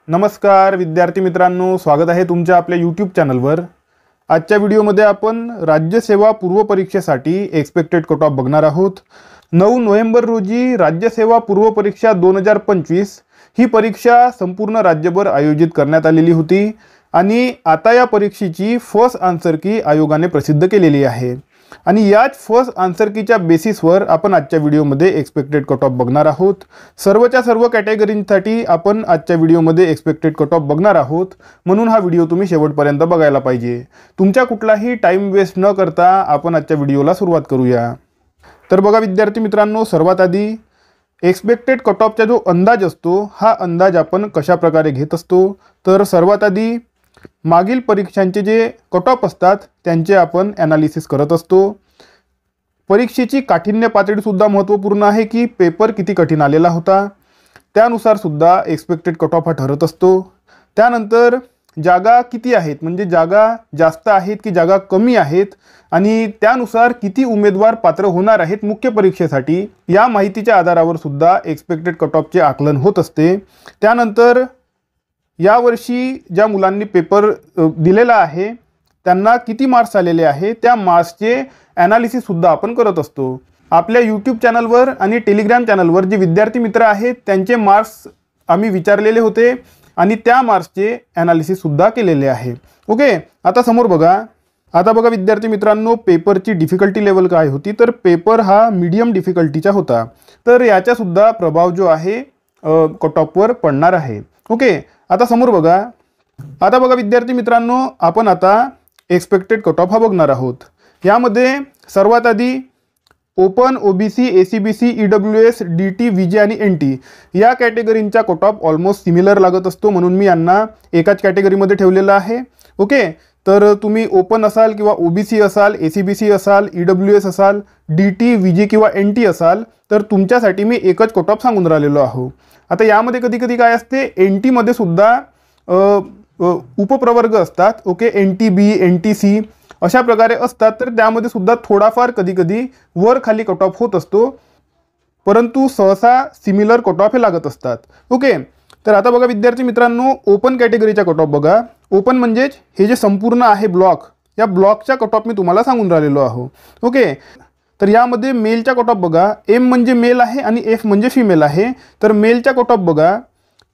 नमस्कार विद्यार्थी मित्रांनो, स्वागत आहे तुमच्या आपल्या यूट्यूब चॅनलवर। आजच्या व्हिडिओमध्ये आपण राज्यसेवा पूर्व परीक्षेसाठी एक्सपेक्टेड कट ऑफ बघणार आहोत। 9 नोव्हेंबर रोजी राज्यसेवा पूर्व परीक्षा 2025 ही परीक्षा संपूर्ण राज्यभर आयोजित करण्यात आलेली होती आणि आता या परीक्षेची फर्स्ट आन्सर की आयोगाने प्रसिद्ध केलेली आहे आणि याच फर्स्ट आन्सर कीच्या बेसिसवर आपण आजच्या व्हिडिओमध्ये एक्सपेक्टेड कट ऑफ बघणार आहोत। सर्वच्या सर्व कॅटेगरींसाठी आपण आजच्या व्हिडिओमध्ये एक्सपेक्टेड कट ऑफ बघणार आहोत, म्हणून हा व्हिडिओ तुम्ही शेवटपर्यंत बघायला पाहिजे। तुमचा कुठलाही टाइम वेस्ट न करता आपण आजच्या व्हिडिओला सुरुवात करूया। तर बघा विद्यार्थी मित्रांनो, सर्वात आधी एक्सपेक्टेड कट ऑफचा जो अंदाज असतो हा अंदाज आपण कशा प्रकारे घेत असतो, तर सर्वात आधी मागील परीक्षांचे जे कट ऑफ असतात त्यांचे आपण ॲनालिसिस करत असतो। परीक्षेची काठिण्य पातळी सुद्धा महत्त्वपूर्ण आहे की पेपर किती कठीण आलेला होता, त्यानुसार सुद्धा एक्सपेक्टेड कट ऑफ हा ठरत असतो। त्यानंतर जागा किती आहेत, म्हणजे जागा जास्त आहेत की जागा कमी आहेत आणि त्यानुसार किती उमेदवार पात्र होणार आहेत मुख्य परीक्षेसाठी, या माहितीच्या आधारावर सुद्धा एक्सपेक्टेड कट ऑफचे आकलन होत असते। त्यानंतर यावर्षी ज्या मुलांनी पेपर दिलेला आहे त्यांना किती मार्क्स आलेले आहे त्या मार्क्सचे ॲनालिसिस सुद्धा आपण करत असतो। आपल्या यूट्यूब चॅनलवर आणि टेलिग्राम चॅनलवर जे विद्यार्थी मित्र आहेत त्यांचे मार्क्स आम्ही विचारलेले होते आणि त्या मार्क्सचे ॲनालिसिस सुद्धा केलेले आहे। ओके, आता समोर बघा। आता बघा विद्यार्थी मित्रांनो, पेपरची डिफिकल्टी लेवल काय होती, तर पेपर हा मीडियम डिफिकल्टीचा होता, तर याचा सुद्धा प्रभाव जो आहे कट ऑफवर पडणार आहे। ओके, आता समोर बघा। आता बघा विद्यार्थी मित्रांनो, आपण आता एक्सपेक्टेड कट ऑफ हा बघणार आहोत। यामध्ये सर्वात आधी open, OBC, SEBC, EWS, DT, VJ आणि एनटी या कॅटेगरींचा कट ऑफ ऑलमोस्ट सिमिलर लागत असतो, म्हणून मी यांना एकाच कॅटेगरीमध्ये ठेवलेलं आहे। ओके, तर तुम्ही ओपन असाल किंवा ओबीसी असाल, एसीबीसी असाल, ईडब्ल्यूएस असाल, डीटी, व्हीजे किंवा एनटी असाल तर तुमच्यासाठी मी एकच कट ऑफ सांगून राहिलेलो आहो। आता यामध्ये कधी कधी काय असते, एनटी मध्ये सुद्धा उपप्रवर्ग असतात। ओके, एनटी बी, एनटी सी अशा प्रकारे असतात, तर त्यामध्ये सुद्धा थोडाफार कधी कधी वर खाली कट ऑफ होत असतो, परंतु सहसा सिमिलर कट ऑफ हे लागत असतात। ओके, तर आता बघा विद्यार्थी मित्रांनो, ओपन कॅटेगरीचा कट ऑफ बघा। ओपन म्हणजेच हे जे संपूर्ण आहे ब्लॉक, या ब्लॉकचा कट ऑफ मी तुम्हाला सांगून राहिलेलो आहो। ओके, तर यामध्ये मेलचा कट ऑफ बघा। एम म्हणजे मेल आहे आणि एफ म्हणजे फिमेल आहे, तर मेलचा कट ऑफ बघा।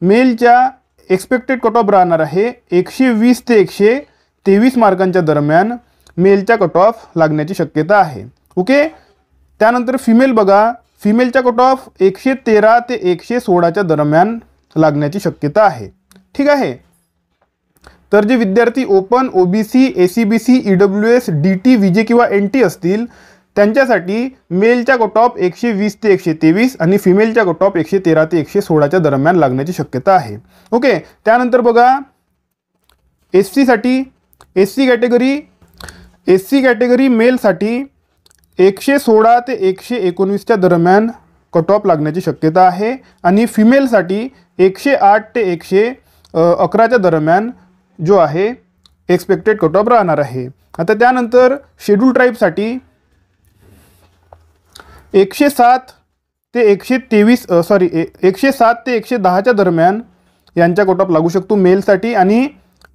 मेलच्या एक्सपेक्टेड कट ऑफ राहणार आहे 120 ते 123 मार्कांच्या दरम्यान मेलचा कट ऑफ लागण्याची शक्यता आहे। ओके, त्यानंतर फिमेल बघा। फिमेलचा कट ऑफ 113 ते 116च्या दरम्यान लागण्याची शक्यता आहे। ठीक आहे, तर जे विद्यार्थी open, OBC, SEBC, EWS, DT, VJ किंवा एनटी असतील त्यांच्यासाठी मेलचा कट ऑफ 120 ते 123 आणि फिमेलचा कट ऑफ 113 ते 116च्या दरम्यान लागण्याची शक्यता आहे। ओके, त्यानंतर बघा एससीसाठी, एससी कॅटेगरी मेलसाठी 116 ते 119च्या दरम्यान कट ऑफ लागण्याची शक्यता आहे आणि फिमेलसाठी 108 ते 111च्या दरम्यान जो आहे एक्सपेक्टेड कट ऑफ राहणार आहे। आता त्यानंतर शेड्यूल ट्राईबसाठी 107 ते 110च्या दरम्यान यांचा कट ऑफ लागू शकतो मेलसाठी आणि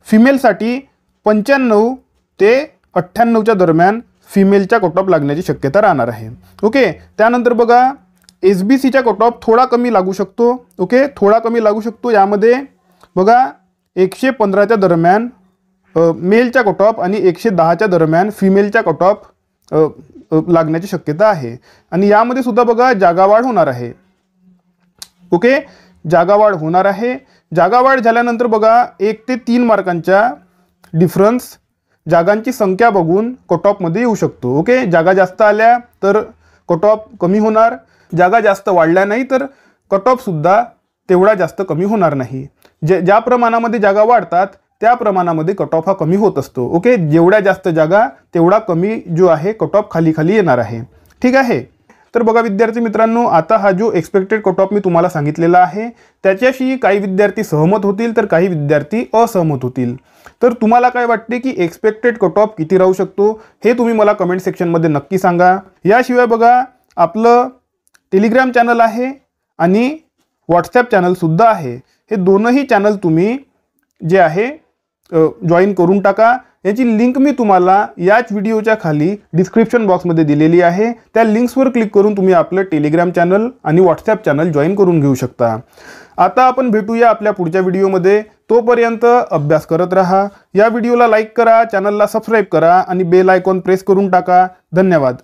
फिमेलसाठी 95 ते 98च्या दरम्यान फिमेलचा कट ऑफ लागण्याची शक्यता राहणार आहे। ओके, त्यानंतर बघा एसबीसीचा कट ऑफ थोडा कमी लागू शकतो। ओके, थोडा कमी लागू शकतो। यामध्ये बघा 115च्या दरम्यान मेलचा कट ऑफ आणि 110च्या दरम्यान फिमेलचा कट ऑफ लागण्याची शक्यता आहे आणि यामध्ये सुद्धा बघा जागावाढ होणार आहे। ओके, जागावाढ होणार आहे। जागावाढ झाल्यानंतर बघा 1 ते 3 मार्कांच्या डिफरन्स जागांची संख्या बघून कट ऑफमध्ये येऊ शकतो। ओके, जागा जास्त आल्या तर कट ऑफ कमी होणार, जागा जास्त वाढल्या नाही तर कट ऑफ सुद्धा तेवढा जास्त कमी होणार नाही। ज्या प्रमाणामध्ये जागा वाढतात त्या प्रमाणामध्ये कट ऑफ हा कमी होत असतो। ओके, जेवढ्या जास्त जागा तेवढा कमी जो आहे कट ऑफ खाली खाली येणार आहे। ठीक आहे, तर बघा विद्यार्थी मित्रांनो, आता हा जो एक्सपेक्टेड कट ऑफ मी तुम्हाला सांगितलेला आहे त्याच्याशी काही विद्यार्थी सहमत होतील तर काही विद्यार्थी असहमत होतील। तर तुम्हाला काय वाटते की एक्सपेक्टेड कट ऑफ किती राहू शकतो हे तुम्ही मला कमेंट सेक्शनमध्ये नक्की सांगा। याशिवाय बघा आपलं टेलिग्राम चॅनल आहे आणि व्हॉट्सॲप चॅनल सुद्धा आहे, हे दोनही चॅनल तुम्ही जे आहे जॉईन करून टाका। याची लिंक मी तुम्हाला याच व्हिडिओच्या खाली डिस्क्रिप्शन बॉक्समध्ये दिलेली आहे। त्या लिंक्सवर क्लिक करून तुम्ही आपलं टेलिग्राम चॅनल आणि व्हॉट्सॲप चॅनल जॉईन करून घेऊ शकता। आता आपण भेटूया आपल्या पुढच्या व्हिडिओमध्ये। तोपर्यंत अभ्यास करत राहा। या व्हिडिओला लाईक करा, चॅनलला सबस्क्राईब करा आणि बेल आयकॉन प्रेस करून टाका। धन्यवाद।